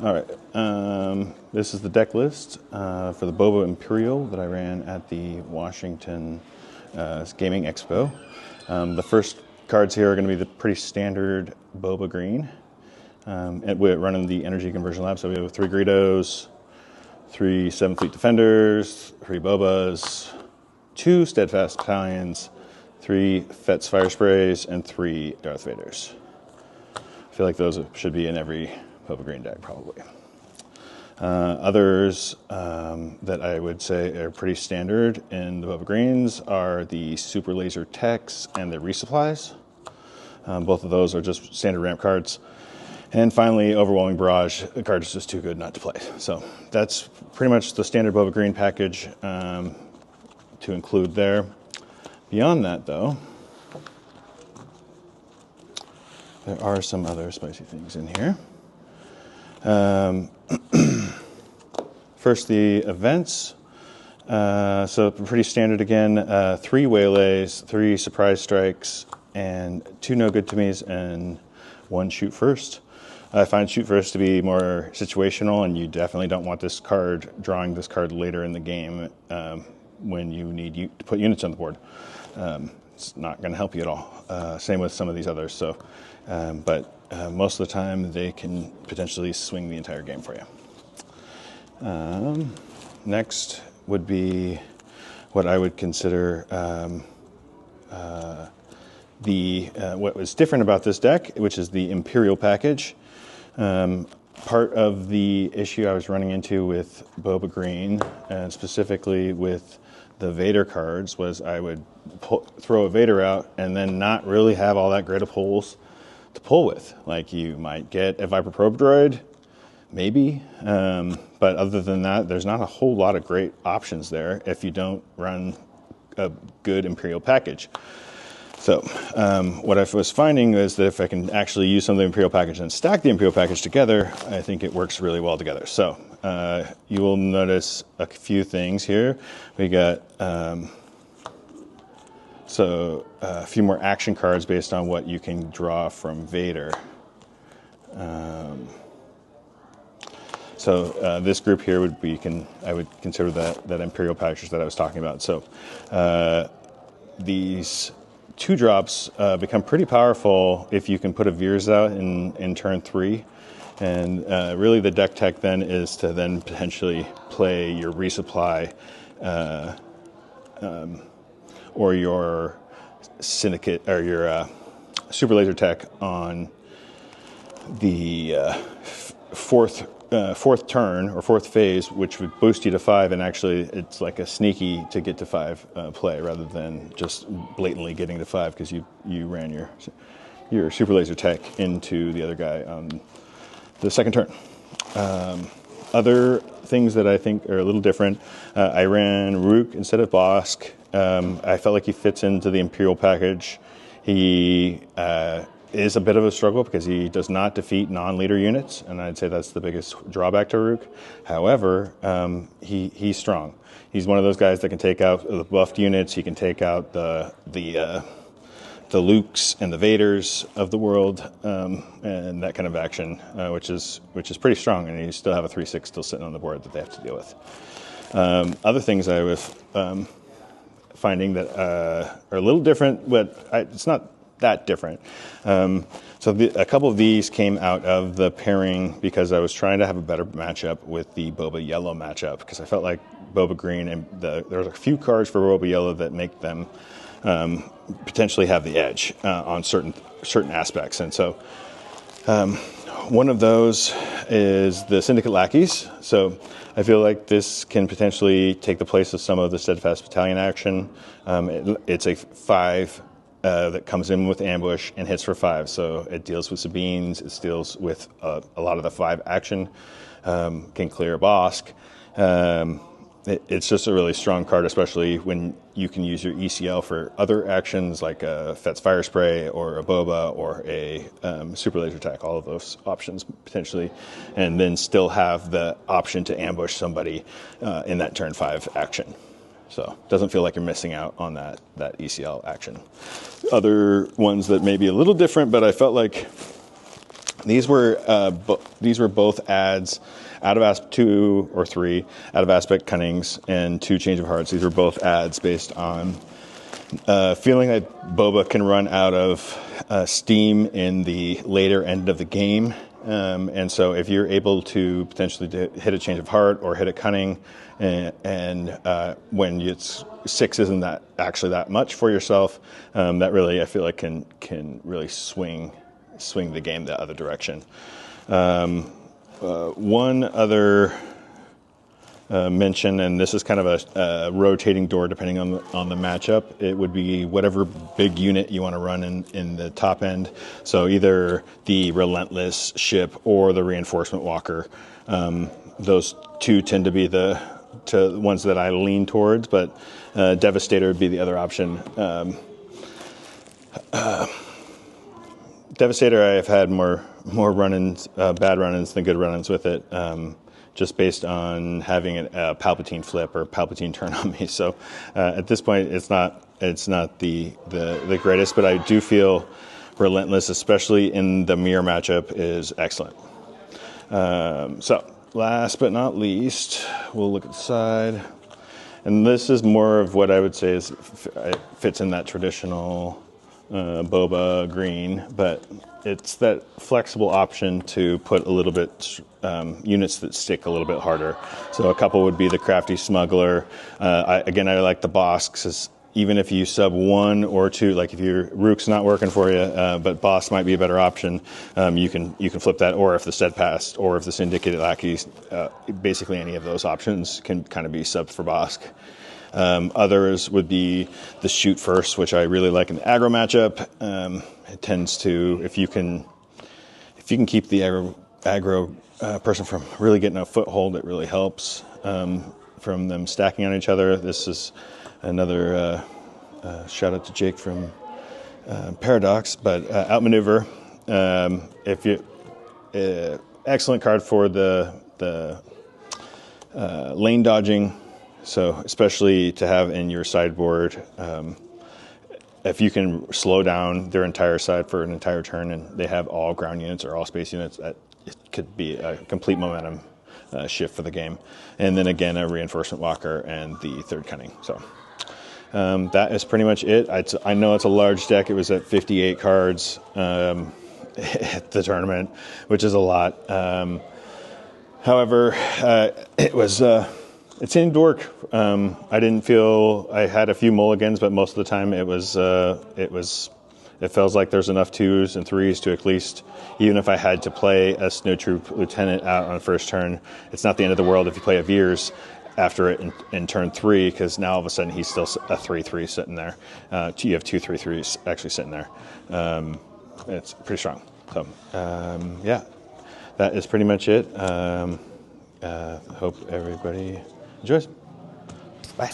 All right, this is the deck list for the Boba Imperial that I ran at the Washington Gaming Expo. The first cards here are going to be the pretty standard Boba green. And we're running the Energy Conversion Lab, so we have 3 Greedos, 3 7th Fleet Defenders, 3 Bobas, 2 Steadfast Battalions, 3 Fett's Fire Sprays, and 3 Darth Vaders. I feel like those should be in every Boba green deck, probably. Others that I would say are pretty standard in the Boba greens are the Super Laser Techs and the Resupplies. Both of those are just standard ramp cards. And finally, Overwhelming Barrage. The card is just too good not to play. So that's pretty much the standard Boba green package to include there. Beyond that, though, there are some other spicy things in here. First, the events. So pretty standard again. 3 Waylays, 3 Surprise Strikes, and 2 No Good to Me's, and 1 Shoot First. I find Shoot First to be more situational, and you definitely don't want this card, drawing this card later in the game when you need to put units on the board. It's not going to help you at all. Same with some of these others. So, but most of the time they can potentially swing the entire game for you. Next would be what I would consider what was different about this deck, which is the Imperial package. Part of the issue I was running into with Boba Green, and specifically with the Vader cards, was I would throw a Vader out and then not really have all that great of pulls to pull with. Like, you might get a Viper Probe Droid, maybe, but other than that, there's not a whole lot of great options there if you don't run a good Imperial package. So what I was finding is that if I can actually use some of the Imperial package and stack the Imperial package together, I think it works really well together. So you will notice a few things here. We got a few more action cards based on what you can draw from Vader. So this group here would be, I would consider that Imperial package that I was talking about. So these 2 drops become pretty powerful if you can put a Veers out in turn 3. And really the deck tech then is to then potentially play your Resupply or your Syndicate or your Super Laser Tech on the fourth turn or 4th phase, which would boost you to 5, and actually it's like a sneaky to get to 5 play rather than just blatantly getting to 5 because you ran your Super Laser Tech into the other guy on the 2nd turn. Other things that I think are a little different, I ran Rook instead of Bosk. I felt like he fits into the Imperial package. He is a bit of a struggle because he does not defeat non-leader units, and I'd say that's the biggest drawback to Rook. However, he's strong. He's one of those guys that can take out the buffed units. He can take out the Lukes and the Vaders of the world, and that kind of action, which is pretty strong. And you still have a 3/6 still sitting on the board that they have to deal with. Other things I was finding that are a little different, but it's not that different. A couple of these came out of the pairing because I was trying to have a better matchup with the Boba Yellow matchup, because I felt like Boba Green and there's a few cards for Boba Yellow that make them potentially have the edge on certain aspects. And so one of those is the Syndicate Lackeys. So I feel like this can potentially take the place of some of the Steadfast Battalion action. It's a 5 that comes in with ambush and hits for 5. So it deals with Sabines, it deals with a lot of the 5 action, can clear Bosk. It's just a really strong card, especially when you can use your ECL for other actions like a Fett's Fire Spray or a Boba or a Super Laser Attack, all of those options potentially, and then still have the option to ambush somebody in that turn 5 action. So it doesn't feel like you're missing out on that ECL action. Other ones that may be a little different, but I felt like These were both adds out of aspect 2 or 3 out of aspect cunnings and 2 change of hearts. These were both adds based on feeling that Boba can run out of steam in the later end of the game. And so if you're able to potentially hit a change of heart or hit a cunning, and when it's 6 isn't that actually that much for yourself, that really I feel like can really swing the game the other direction. One other mention, and this is kind of a rotating door depending on the matchup. It would be whatever big unit you want to run in the top end. So either the Relentless ship or the Reinforcement Walker. Those two tend to be the ones that I lean towards, but Devastator would be the other option. Devastator, I have had more run-ins, bad run-ins than good run-ins with it. Just based on having a Palpatine flip or Palpatine turn on me. So at this point, it's not the greatest, but I do feel Relentless, especially in the mirror matchup, is excellent. So last but not least, we'll look at the side. And this is more of what I would say fits in that traditional Boba green, but it's that flexible option to put a little bit units that stick a little bit harder. So a couple would be the Crafty Smuggler. I like the Boss, because even if you sub 1 or 2, like if your Rook's not working for you, but Boss might be a better option, you can flip that. Or if the Steadfast or if the Syndicated Lackeys, basically any of those options can kind of be subbed for Bosk. Others would be the Shoot First, which I really like in the aggro matchup. It tends to, if you can keep the aggro person from really getting a foothold, it really helps from them stacking on each other. This is another shout out to Jake from Paradox, but Outmaneuver. If you excellent card for the lane dodging. So especially to have in your sideboard, if you can slow down their entire side for an entire turn and they have all ground units or all space units, that it could be a complete momentum shift for the game. And then again, a Reinforcement Walker and the third cunning. So that is pretty much it. I know it's a large deck. It was at 58 cards at the tournament, which is a lot. However, it was... It seemed to work. I didn't feel I had a few mulligans, but most of the time it feels like there's enough 2s and 3s to at least, even if I had to play a Snow Troop Lieutenant out on the first turn, it's not the end of the world if you play a Veers after it in turn 3, because now all of a sudden he's still a 3/3 sitting there. You have 2 3/3s actually sitting there. It's pretty strong. So yeah, that is pretty much it. Hope everybody enjoys. Bye.